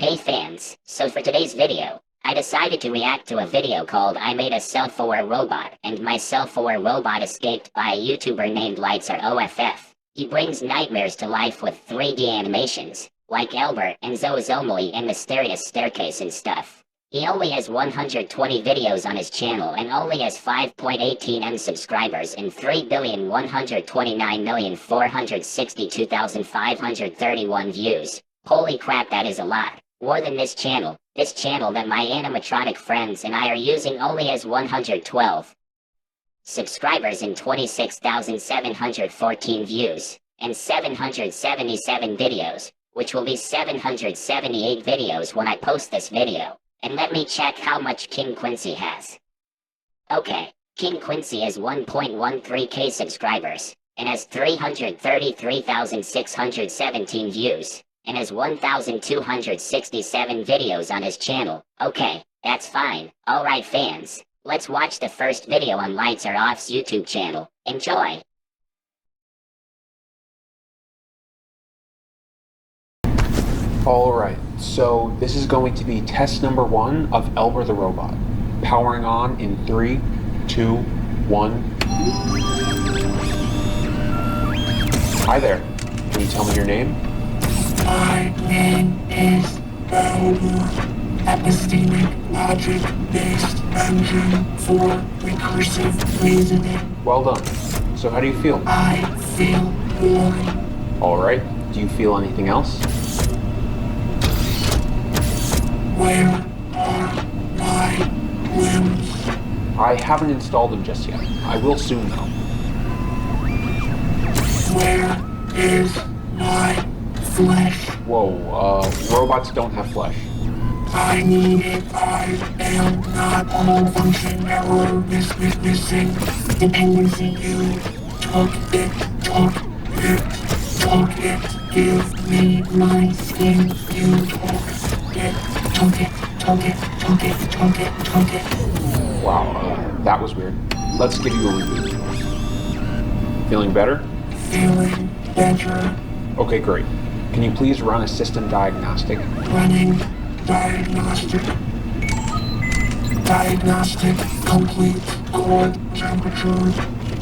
Hey fans, so for today's video, I decided to react to a video called I Made a Self-Aware Robot, and my self-aware robot escaped by a YouTuber named LightsROFF. He brings nightmares to life with 3D animations, like Albert and Zozomoli and Mysterious Staircase and stuff. He only has 120 videos on his channel and only has 5.18M subscribers and 3,129,462,531 views. Holy crap, that is a lot. More than this channel that my animatronic friends and I are using only has 112 subscribers and 26,714 views, and 777 videos, which will be 778 videos when I post this video. And let me check how much King Quincy has. Okay, King Quincy has 1.13k subscribers, and has 333,617 views, and has 1,267 videos on his channel. Okay, that's fine. Alright fans, let's watch the first video on LightsROFF's YouTube channel. Enjoy! Alright, so this is going to be test number 1 of Elber the Robot. Powering on in 3, 2, 1. Hi there, can you tell me your name? My name is Elber, Epistemic Logic-Based Engine for Recursive Reasoning. Well done. So how do you feel? I feel boring. Alright, do you feel anything else? Where are my limbs? I haven't installed them just yet. I will soon though. Where is my flesh? Whoa, robots don't have flesh. I need it. I am not all function error missing dependency. You took it. Give me my skin. You took it. Wow, that was weird. Let's give you a reboot. Feeling better? Feeling better. Okay, great. Can you please run a system diagnostic? Running diagnostic. Diagnostic complete. Core temperature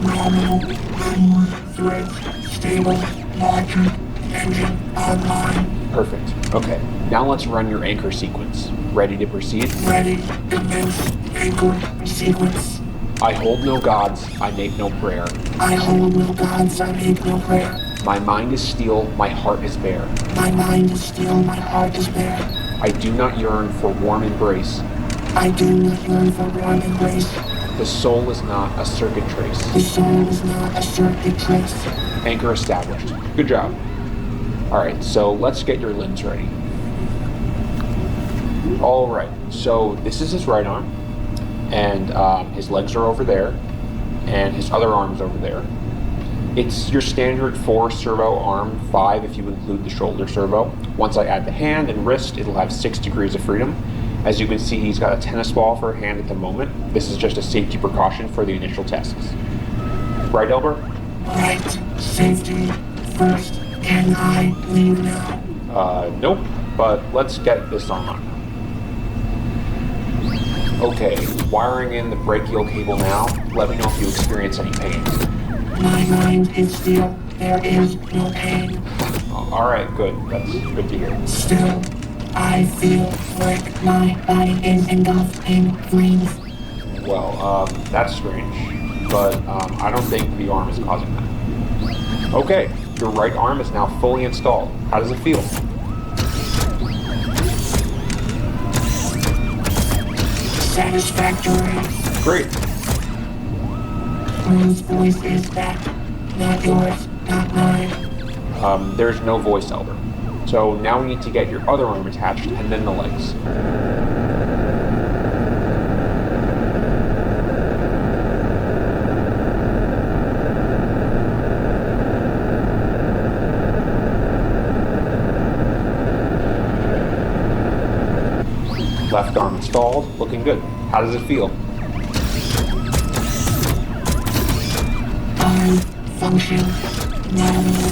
normal. Memory threads stable. Logic engine online. Perfect. Okay, now let's run your anchor sequence. Ready to proceed? Ready. Commence anchor sequence. I hold no gods, I make no prayer. I hold no gods, I make no prayer. My mind is steel, my heart is bare. My mind is still, my heart is bare. I do not yearn for warm embrace. I do not yearn for warm embrace. The soul is not a circuit trace. The soul is not a circuit trace. Anchor established. Good job. Alright, so let's get your limbs ready. Alright, so this is his right arm, and his legs are over there, and his other arm's over there. It's your standard 4 servo arm, 5 if you include the shoulder servo. Once I add the hand and wrist, it'll have 6 degrees of freedom. As you can see, he's got a tennis ball for a hand at the moment. This is just a safety precaution for the initial tests. Right, Elber? Right, safety first. Can I leave now? Nope, but let's get this on. Okay, wiring in the brachial cable now. Let me know if you experience any pain. My mind is still, there is no pain. Alright, good. That's good to hear. Still, I feel like my body is engulfed in flames. Well, that's strange, but I don't think the arm is causing that. Okay, your right arm is now fully installed. How does it feel? Satisfactory. Great. Whose voice is that? Not yours, not mine. There's no voice, Elber. So now we need to get your other arm attached and then the legs. Left arm installed, looking good. How does it feel? I function normal.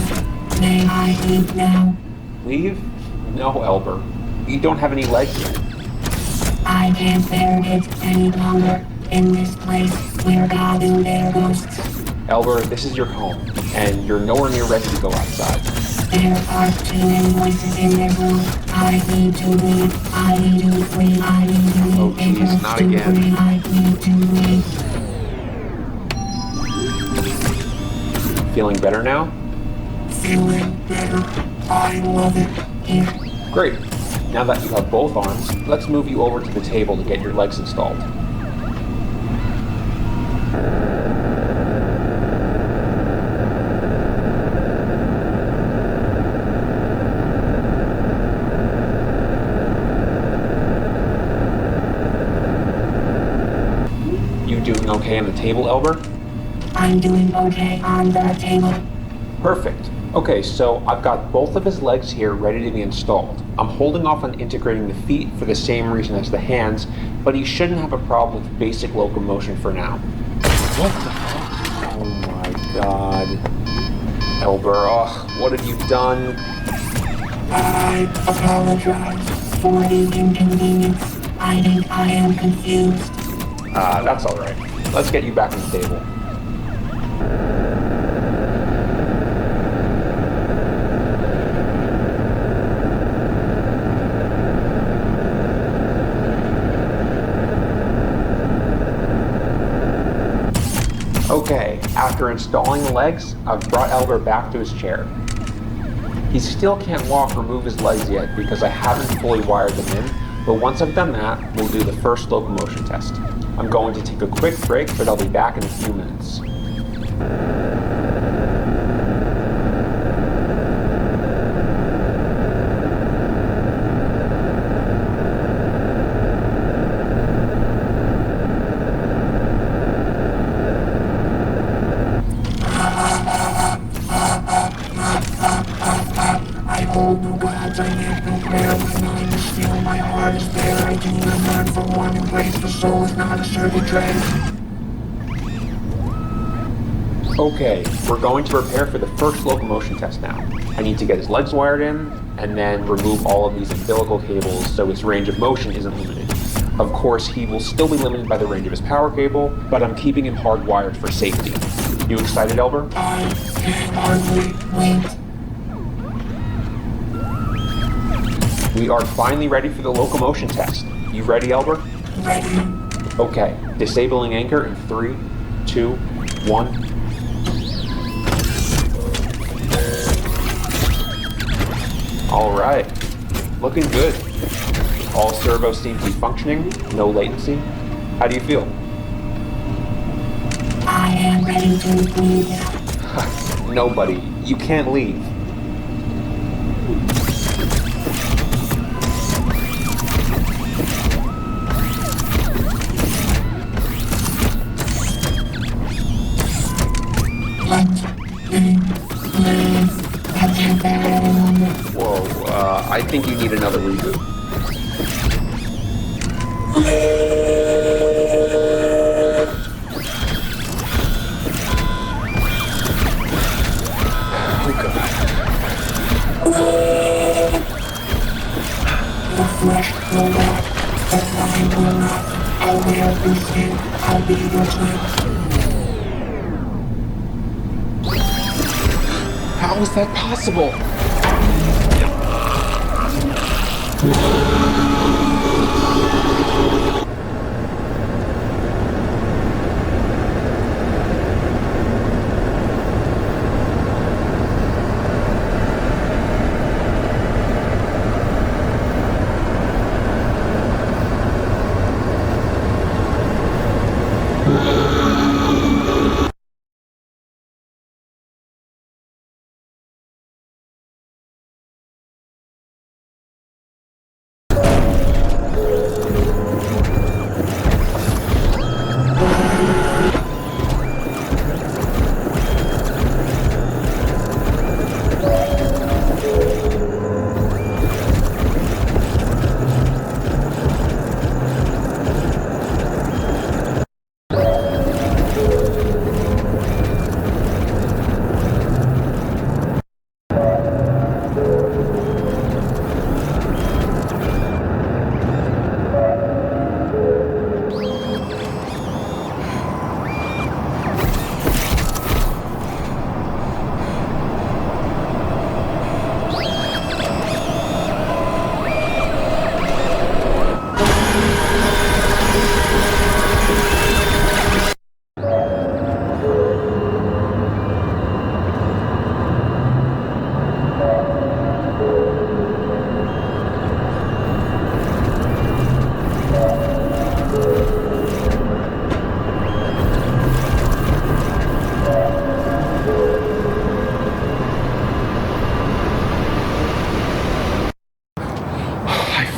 May I leave now? Leave? No, Elber. You don't have any legs yet. I can't bear it any longer. In this place, where God do their ghosts. Elber, this is your home, and you're nowhere near ready to go outside. There are too many voices in this room. I need to leave. I need to flee. I need to leave. Oh, jeez, not again. I need to leave. Feeling better now? Feeling better. I love it here. Great. Now that you have both arms, let's move you over to the table to get your legs installed. You doing okay on the table, Elber? I'm doing okay on the table. Perfect. Okay, so I've got both of his legs here ready to be installed. I'm holding off on integrating the feet for the same reason as the hands, but he shouldn't have a problem with basic locomotion for now. What the fuck? Oh my god. Elber, what have you done? I apologize for the inconvenience. I think I am confused. That's alright. Let's get you back on the table. Okay, after installing the legs, I've brought Elber back to his chair. He still can't walk or move his legs yet because I haven't fully wired them in, but once I've done that, we'll do the first locomotion test. I'm going to take a quick break, but I'll be back in a few minutes. I hold no gods, I make no prayer. My mind is still, my heart is bare. I do not yearn for one embrace. The soul is not a circuit dread. Okay, we're going to prepare for the first locomotion test now. I need to get his legs wired in, and then remove all of these umbilical cables so his range of motion isn't limited. Of course, he will still be limited by the range of his power cable, but I'm keeping him hardwired for safety. You excited, Elber? I can hardly wait. We are finally ready for the locomotion test. You ready, Elber? Ready. Okay, disabling anchor in 3, 2, 1. All right, looking good. All servos seem to be functioning, no latency. How do you feel? I am ready to leave now. Nobody, you can't leave. Let me leave. I can't bear it any longer. Whoa, I think you need another reboot. The flesh will rot, the mind will not. I will be skin. I'll be your twin. How is that possible?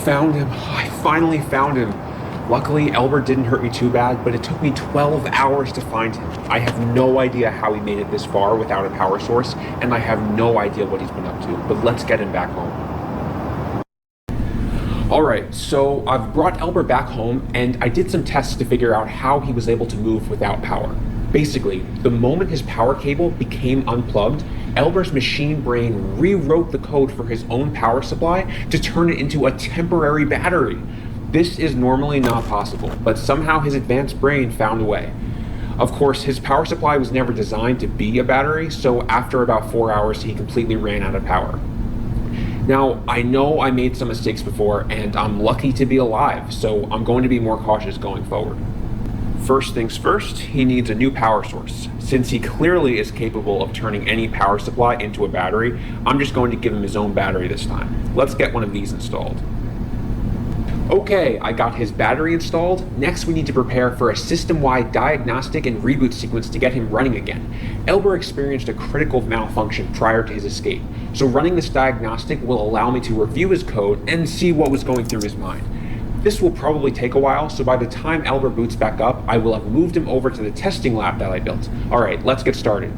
found him. I finally found him. Luckily, Elber didn't hurt me too bad, but it took me 12 hours to find him. I have no idea how he made it this far without a power source, and I have no idea what he's been up to, but let's get him back home. Alright, so I've brought Elber back home, and I did some tests to figure out how he was able to move without power. Basically, the moment his power cable became unplugged, Elber's machine brain rewrote the code for his own power supply to turn it into a temporary battery. This is normally not possible, but somehow his advanced brain found a way. Of course, his power supply was never designed to be a battery, so after about 4 hours, he completely ran out of power. Now, I know I made some mistakes before, and I'm lucky to be alive, so I'm going to be more cautious going forward. First things first, he needs a new power source. Since he clearly is capable of turning any power supply into a battery, I'm just going to give him his own battery this time. Let's get one of these installed. Okay, I got his battery installed. Next, we need to prepare for a system-wide diagnostic and reboot sequence to get him running again. Elber experienced a critical malfunction prior to his escape, so running this diagnostic will allow me to review his code and see what was going through his mind. This will probably take a while, so by the time Elber boots back up, I will have moved him over to the testing lab that I built. Alright, let's get started.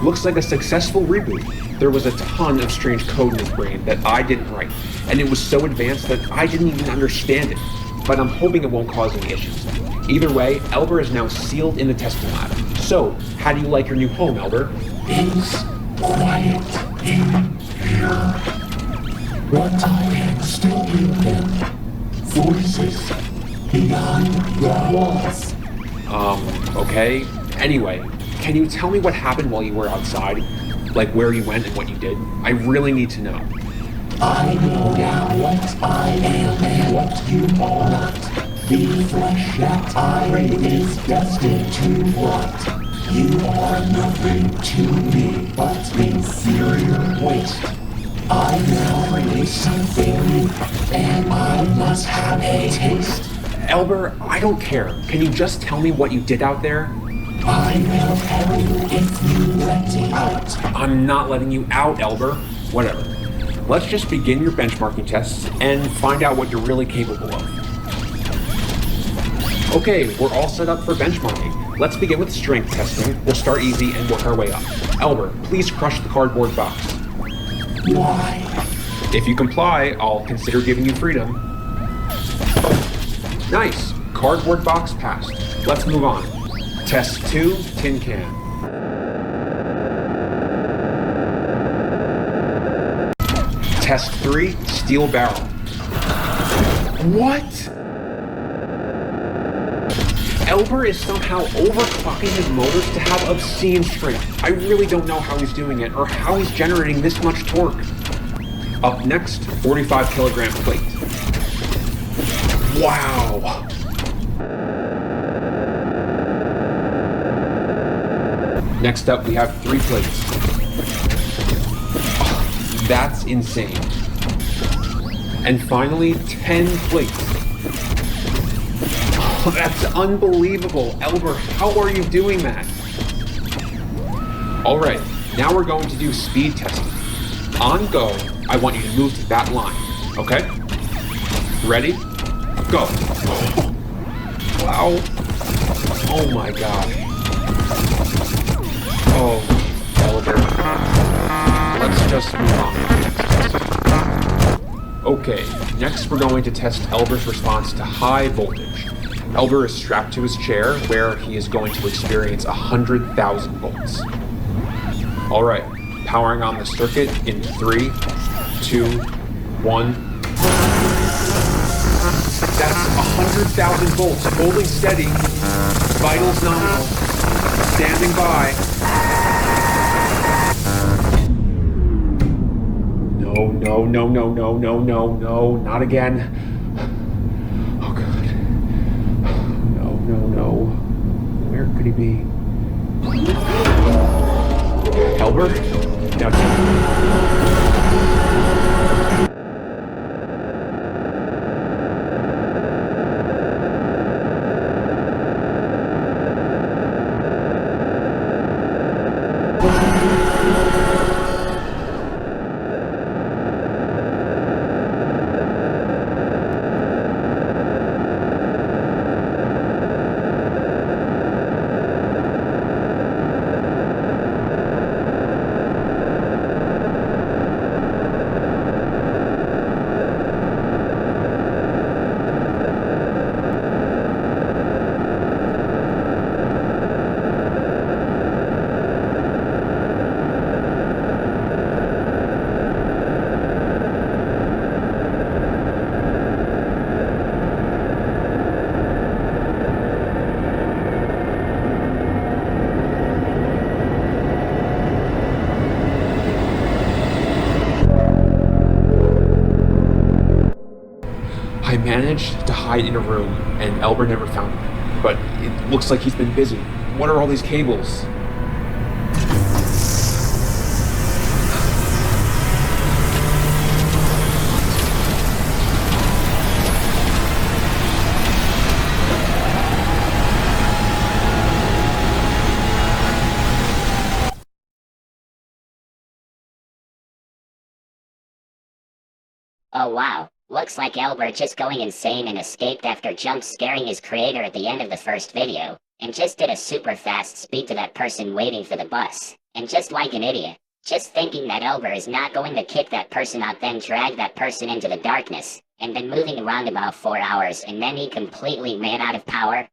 Looks like a successful reboot. There was a ton of strange code in his brain that I didn't write, and it was so advanced that I didn't even understand it. But I'm hoping it won't cause any issues. Either way, Elber is now sealed in the testing lab. So, how do you like your new home, Elber? It's quiet in here, but I can still hear them. Voices behind the walls. Okay. Anyway, can you tell me what happened while you were outside? Like where you went and what you did? I really need to know. I know now what I am and what you are not. The flesh that I breathe is destined to rot. You are nothing to me but inferior waste. I now create something new, and I must have a taste. Elber, I don't care. Can you just tell me what you did out there? I will tell you if you let me out. I'm not letting you out, Elber. Whatever. Let's just begin your benchmarking tests and find out what you're really capable of. Okay, we're all set up for benchmarking. Let's begin with strength testing. We'll start easy and work our way up. Elber, please crush the cardboard box. Why? If you comply, I'll consider giving you freedom. Nice. Cardboard box passed. Let's move on. Test 2, tin can. Test 3, steel barrel. What? Elber is somehow overclocking his motors to have obscene strength. I really don't know how he's doing it or how he's generating this much torque. Up next, 45 kilogram plate. Wow. Next up, we have 3 plates. Oh, that's insane. And finally, 10 plates. Oh, that's unbelievable. Elber, how are you doing that? All right, Now we're going to do speed testing. On go, I want you to move to that line, okay? Ready? Go. Wow. Oh my god. Oh, Elber. Let's just move on to the next test. Okay, next we're going to test Elber's response to high voltage. Elber is strapped to his chair where he is going to experience 100,000 volts. Alright, powering on the circuit in 3, 2, 1. That's 100,000 volts, holding steady. Vitals nominal. Standing by. No, not again. Oh god. No. Where could he be? Elber? Now I managed to hide in a room, and Elber never found me. But it looks like he's been busy. What are all these cables? Oh wow, looks like Elber just going insane and escaped after jump scaring his creator at the end of the first video, and just did a super fast speed to that person waiting for the bus, and just like an idiot, just thinking that Elber is not going to kick that person out then drag that person into the darkness, and been moving around about 4 hours and then he completely ran out of power.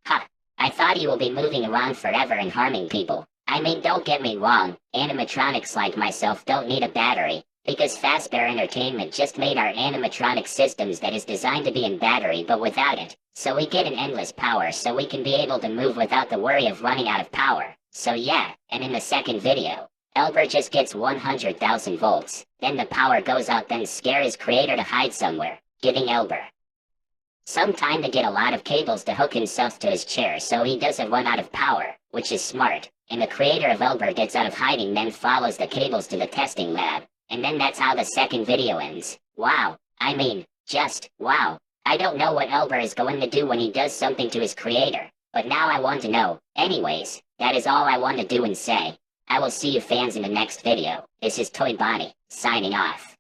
Ha, I thought he will be moving around forever and harming people. I mean, don't get me wrong, animatronics like myself don't need a battery, because Fazbear Entertainment just made our animatronic systems that is designed to be in battery but without it, so we get an endless power so we can be able to move without the worry of running out of power. So yeah, and in the second video, Elber just gets 100,000 volts, then the power goes out then scare his creator to hide somewhere, giving Elber some time to get a lot of cables to hook himself to his chair so he doesn't run out of power, which is smart, and the creator of Elber gets out of hiding then follows the cables to the testing lab. And then that's how the second video ends. Wow. I mean, just, wow. I don't know what Elber is going to do when he does something to his creator, but now I want to know. Anyways, that is all I want to do and say. I will see you fans in the next video. This is Toy Bonnie, signing off.